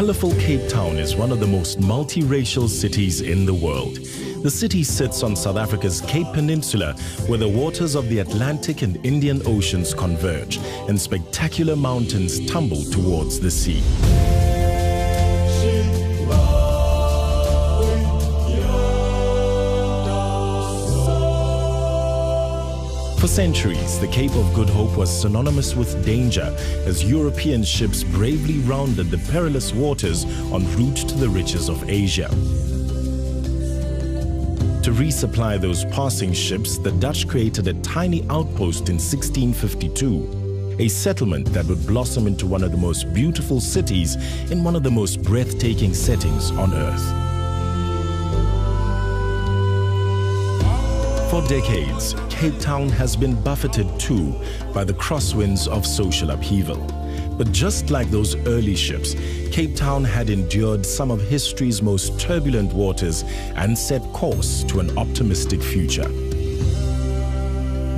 colorful Cape Town is one of the most multiracial cities in the world. The city sits on South Africa's Cape Peninsula, where the waters of the Atlantic and Indian Oceans converge, and spectacular mountains tumble towards the sea. For centuries, the Cape of Good Hope was synonymous with danger as European ships bravely rounded the perilous waters en route to the riches of Asia. To resupply those passing ships, the Dutch created a tiny outpost in 1652, a settlement that would blossom into one of the most beautiful cities in one of the most breathtaking settings on Earth. For decades, Cape Town has been buffeted too by the crosswinds of social upheaval. But just like those early ships, Cape Town had endured some of history's most turbulent waters and set course to an optimistic future.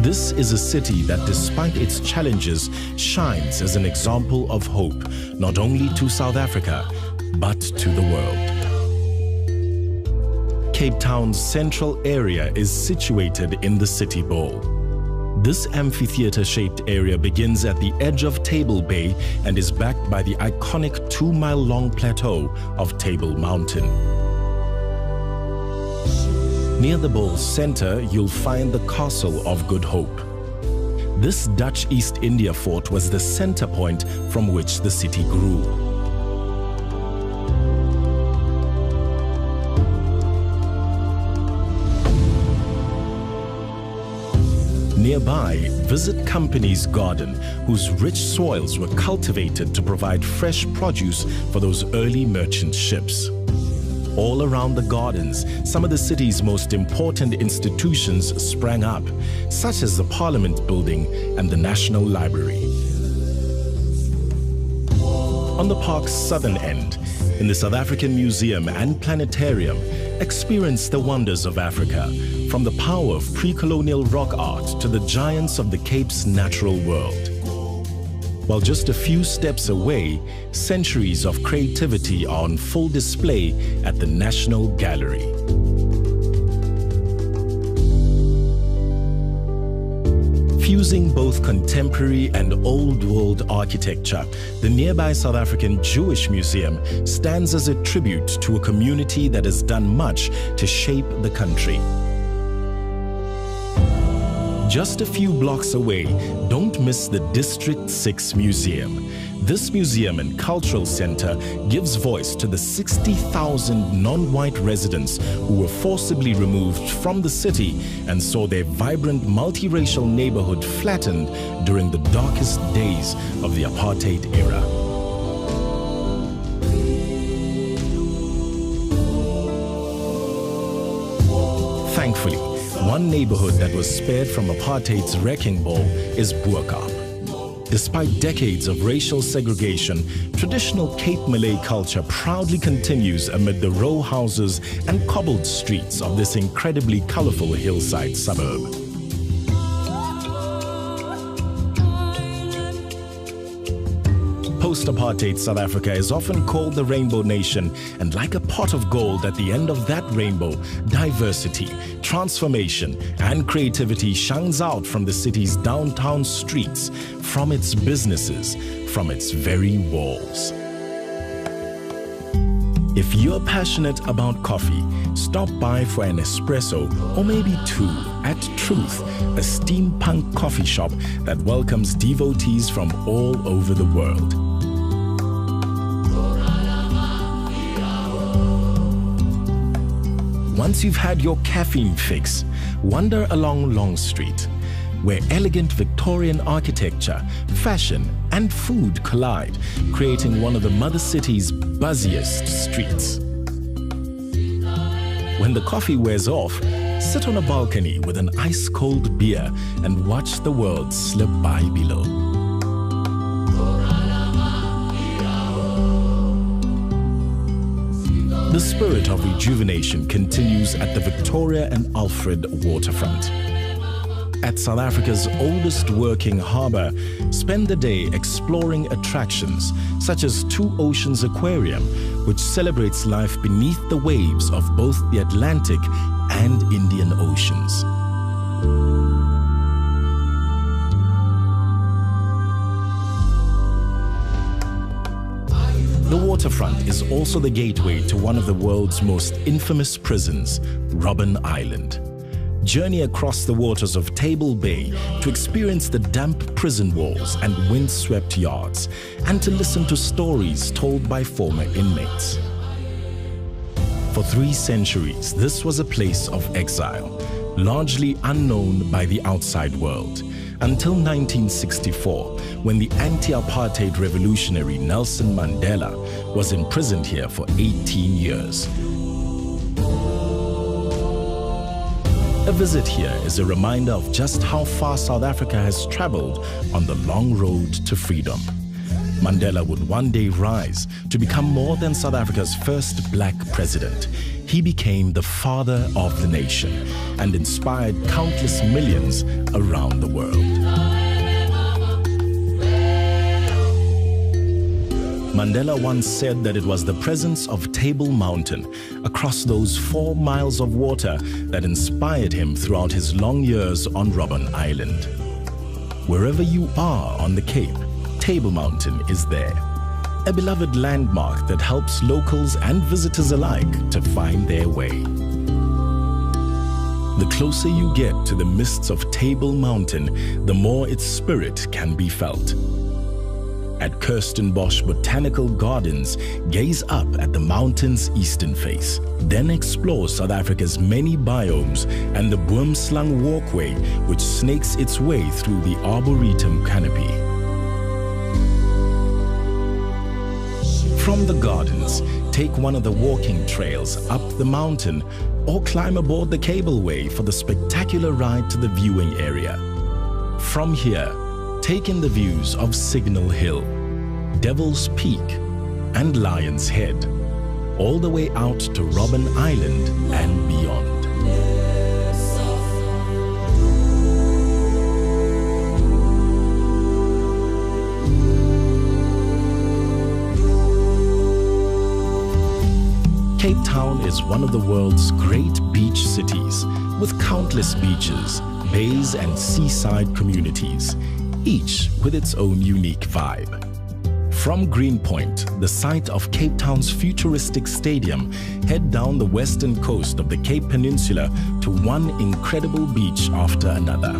This is a city that, despite its challenges, shines as an example of hope, not only to South Africa, but to the world. Cape Town's central area is situated in the City Bowl. This amphitheater-shaped area begins at the edge of Table Bay and is backed by the iconic 2-mile-long plateau of Table Mountain. Near the bowl's center, you'll find the Castle of Good Hope. This Dutch East India fort was the center point from which the city grew. Nearby, visit Company's Garden, whose rich soils were cultivated to provide fresh produce for those early merchant ships. All around the gardens, some of the city's most important institutions sprang up, such as the Parliament Building and the National Library. On the park's southern end, in the South African Museum and Planetarium, experience the wonders of Africa, from the power of pre-colonial rock art to the giants of the Cape's natural world. While just a few steps away, centuries of creativity are on full display at the National Gallery. Fusing both contemporary and old-world architecture, the nearby South African Jewish Museum stands as a tribute to a community that has done much to shape the country. Just a few blocks away, don't miss the District 6 Museum. This museum and cultural center gives voice to the 60,000 non-white residents who were forcibly removed from the city and saw their vibrant multiracial neighborhood flattened during the darkest days of the apartheid era. Thankfully, one neighborhood that was spared from apartheid's wrecking ball is Bo-Kaap. Despite decades of racial segregation, traditional Cape Malay culture proudly continues amid the row houses and cobbled streets of this incredibly colorful hillside suburb. Post-apartheid South Africa is often called the Rainbow Nation, and like a pot of gold at the end of that rainbow, diversity, transformation, and creativity shines out from the city's downtown streets, from its businesses, from its very walls. If you're passionate about coffee, stop by for an espresso or maybe two at Truth, a steampunk coffee shop that welcomes devotees from all over the world. Once you've had your caffeine fix, wander along Long Street, where elegant Victorian architecture, fashion, and food collide, creating one of the mother city's buzziest streets. When the coffee wears off, sit on a balcony with an ice-cold beer and watch the world slip by below. The spirit of rejuvenation continues at the Victoria and Alfred waterfront. at South Africa's oldest working harbour, spend the day exploring attractions such as Two Oceans Aquarium, which celebrates life beneath the waves of both the Atlantic and Indian Oceans. The waterfront is also the gateway to one of the world's most infamous prisons, Robben Island. Journey across the waters of Table Bay to experience the damp prison walls and windswept yards, and to listen to stories told by former inmates. For 3 centuries, this was a place of exile, largely unknown by the outside world, until 1964, when the anti-apartheid revolutionary Nelson Mandela was imprisoned here for 18 years. A visit here is a reminder of just how far South Africa has traveled on the long road to freedom. Mandela would one day rise to become more than South Africa's first black president. He became the father of the nation and inspired countless millions around the world. Mandela once said that it was the presence of Table Mountain across those 4 miles of water that inspired him throughout his long years on Robben Island. Wherever you are on the Cape, Table Mountain is there, a beloved landmark that helps locals and visitors alike to find their way. The closer you get to the mists of Table Mountain, the more its spirit can be felt. At Kirstenbosch Botanical Gardens, gaze up at the mountain's eastern face. Then explore South Africa's many biomes and the Boomslang Walkway, which snakes its way through the Arboretum canopy. From the gardens, take one of the walking trails up the mountain or climb aboard the cableway for the spectacular ride to the viewing area. From here, take in the views of Signal Hill, Devil's Peak, and Lion's Head, all the way out to Robben Island and beyond. Cape Town is one of the world's great beach cities, with countless beaches, bays, and seaside communities, each with its own unique vibe. From Greenpoint, the site of Cape Town's futuristic stadium, head down the western coast of the Cape Peninsula to one incredible beach after another.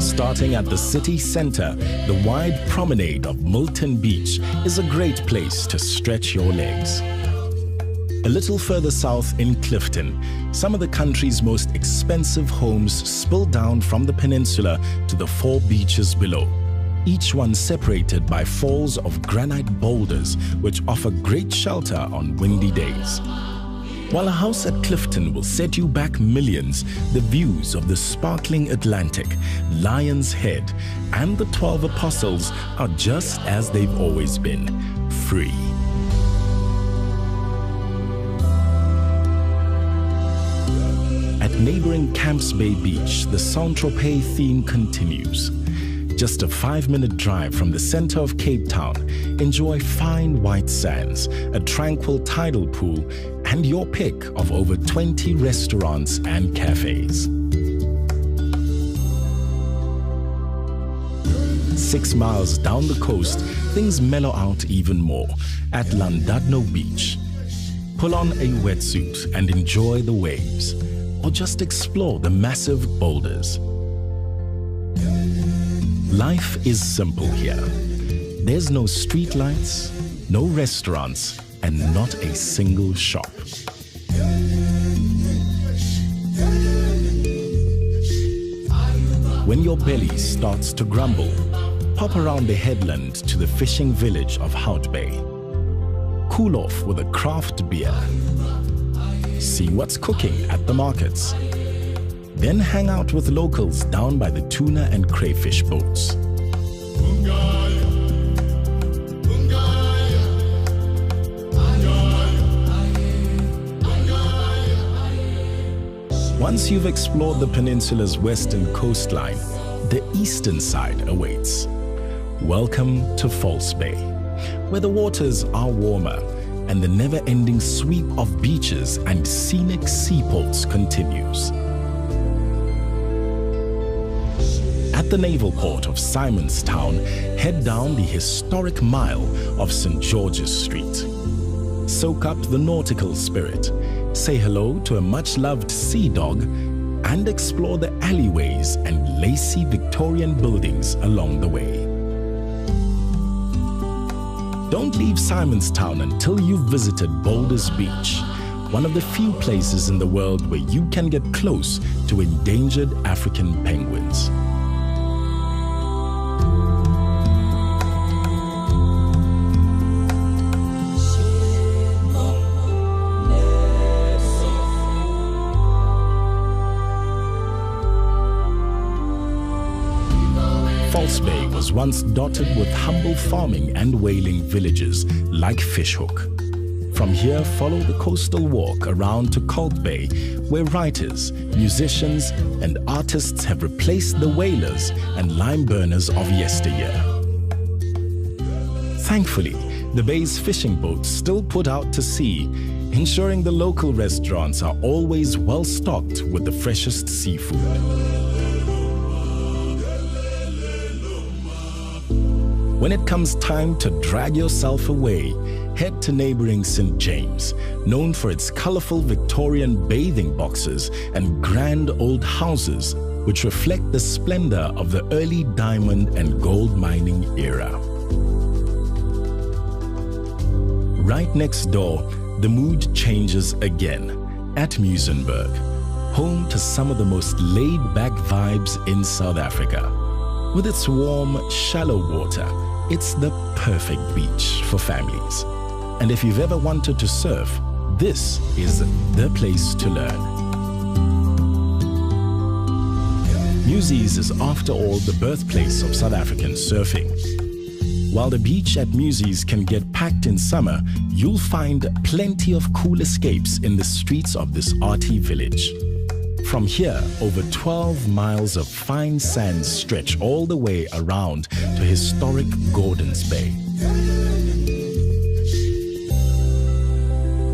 Starting at the city center, the wide promenade of Milton Beach is a great place to stretch your legs. A little further south in Clifton, some of the country's most expensive homes spill down from the peninsula to the 4 beaches below, each one separated by falls of granite boulders which offer great shelter on windy days. While a house at Clifton will set you back millions, the views of the sparkling Atlantic, Lion's Head, and the 12 Apostles are just as they've always been, free. At neighboring Camps Bay Beach, the Saint-Tropez theme continues. Just a 5-minute drive from the center of Cape Town, enjoy fine white sands, a tranquil tidal pool, and your pick of over 20 restaurants and cafes. 6 miles down the coast, things mellow out even more at Llandudno Beach. Pull on a wetsuit and enjoy the waves, or just explore the massive boulders. Life is simple here. There's no street lights, no restaurants, and not a single shop. When your belly starts to grumble, pop around the headland to the fishing village of Hout Bay. Cool off with a craft beer. See what's cooking at the markets. Then hang out with locals down by the tuna and crayfish boats. Once you've explored the peninsula's western coastline, the eastern side awaits. Welcome to False Bay, where the waters are warmer and the never-ending sweep of beaches and scenic seaports continues. At the naval port of Simonstown, head down the historic mile of St. George's Street. Soak up the nautical spirit, say hello to a much-loved sea dog, and explore the alleyways and lacy Victorian buildings along the way. Don't leave Simonstown until you've visited Boulders Beach, one of the few places in the world where you can get close to endangered African penguins. False Bay was once dotted with humble farming and whaling villages like Fishhook. From here, follow the coastal walk around to Colt Bay, where writers, musicians, and artists have replaced the whalers and lime burners of yesteryear. Thankfully, the bay's fishing boats still put out to sea, ensuring the local restaurants are always well stocked with the freshest seafood. When it comes time to drag yourself away, head to neighboring St. James, known for its colorful Victorian bathing boxes and grand old houses, which reflect the splendor of the early diamond and gold mining era. Right next door, the mood changes again at Muizenberg, home to some of the most laid-back vibes in South Africa. With its warm, shallow water, it's the perfect beach for families. And if you've ever wanted to surf, this is the place to learn. Muizies is, after all, the birthplace of South African surfing. While the beach at Muizies can get packed in summer, you'll find plenty of cool escapes in the streets of this arty village. From here, over 12 miles of fine sand stretch all the way around to historic Gordons Bay.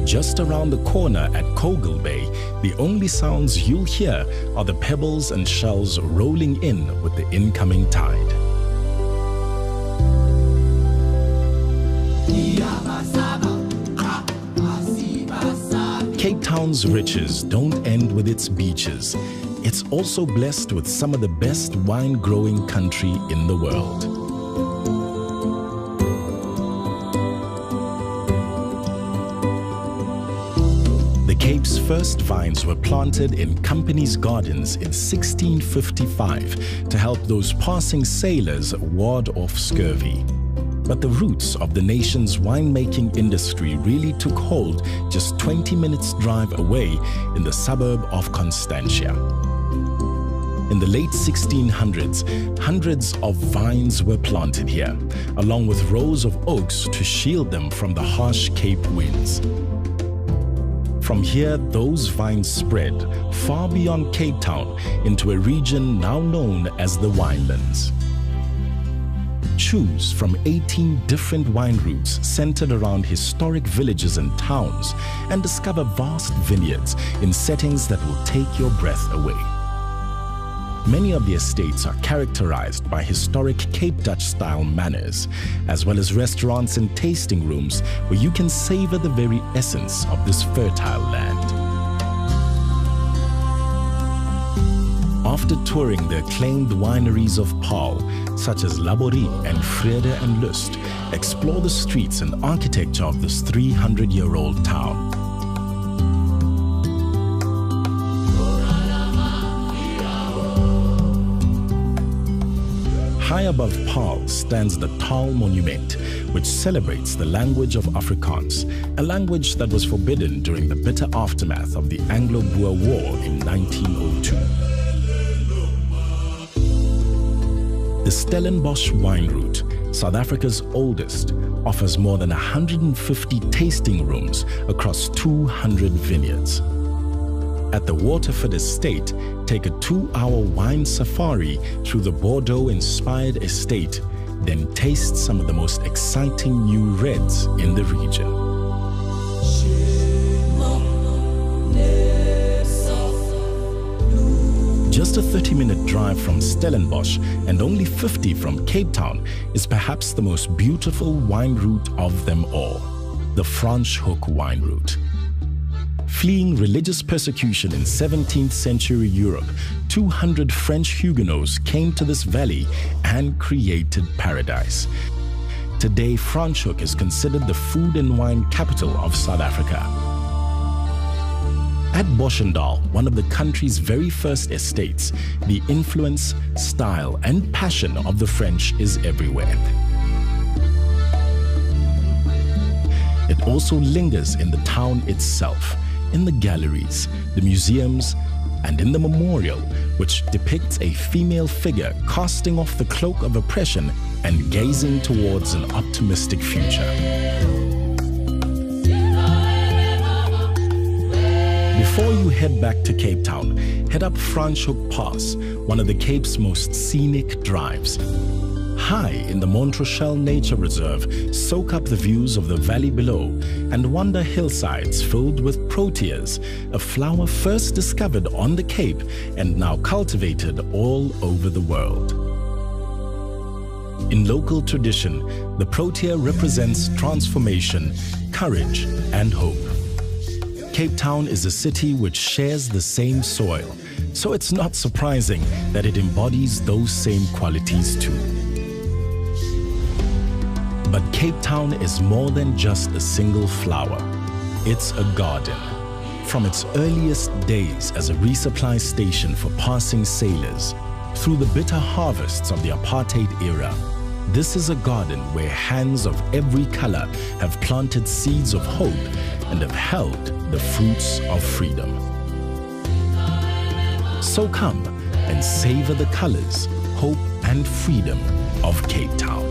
Just around the corner at Kogel Bay, the only sounds you'll hear are the pebbles and shells rolling in with the incoming tide. Cape Town's riches don't end with its beaches. It's also blessed with some of the best wine-growing country in the world. The Cape's first vines were planted in Company's Gardens in 1655 to help those passing sailors ward off scurvy. But the roots of the nation's winemaking industry really took hold just 20 minutes drive away in the suburb of Constantia. In the late 1600s, hundreds of vines were planted here, along with rows of oaks to shield them from the harsh Cape winds. From here, those vines spread far beyond Cape Town into a region now known as the Winelands. Choose from 18 different wine routes centered around historic villages and towns, and discover vast vineyards in settings that will take your breath away. Many of the estates are characterized by historic Cape Dutch-style manners, as well as restaurants and tasting rooms where you can savor the very essence of this fertile land. After touring the acclaimed wineries of Paarl, such as Laborie and Vrede and Lust, explore the streets and architecture of this 300-year-old town. High above Paarl stands the Taal Monument, which celebrates the language of Afrikaans, a language that was forbidden during the bitter aftermath of the Anglo-Boer War in 1902. The Stellenbosch wine route, South Africa's oldest, offers more than 150 tasting rooms across 200 vineyards. At the Waterford Estate, take a 2-hour wine safari through the Bordeaux-inspired estate, then taste some of the most exciting new reds in the region. Just a 30-minute drive from Stellenbosch and only 50 from Cape Town is perhaps the most beautiful wine route of them all, the Franschhoek wine route. Fleeing religious persecution in 17th century Europe, 200 French Huguenots came to this valley and created paradise. Today, Franschhoek is considered the food and wine capital of South Africa. At Boschendal, one of the country's very first estates, the influence, style, and passion of the French is everywhere. It also lingers in the town itself, in the galleries, the museums, and in the memorial, which depicts a female figure casting off the cloak of oppression and gazing towards an optimistic future. Before you head back to Cape Town, head up Franschhoek Pass, one of the Cape's most scenic drives. High in the Montreuil Nature Reserve, soak up the views of the valley below and wander hillsides filled with proteas, a flower first discovered on the Cape and now cultivated all over the world. In local tradition, the protea represents transformation, courage, and hope. Cape Town is a city which shares the same soil, so it's not surprising that it embodies those same qualities too. But Cape Town is more than just a single flower. It's a garden. From its earliest days as a resupply station for passing sailors, through the bitter harvests of the apartheid era, this is a garden where hands of every color have planted seeds of hope and have held the fruits of freedom. So come and savor the colors, hope, and freedom of Cape Town.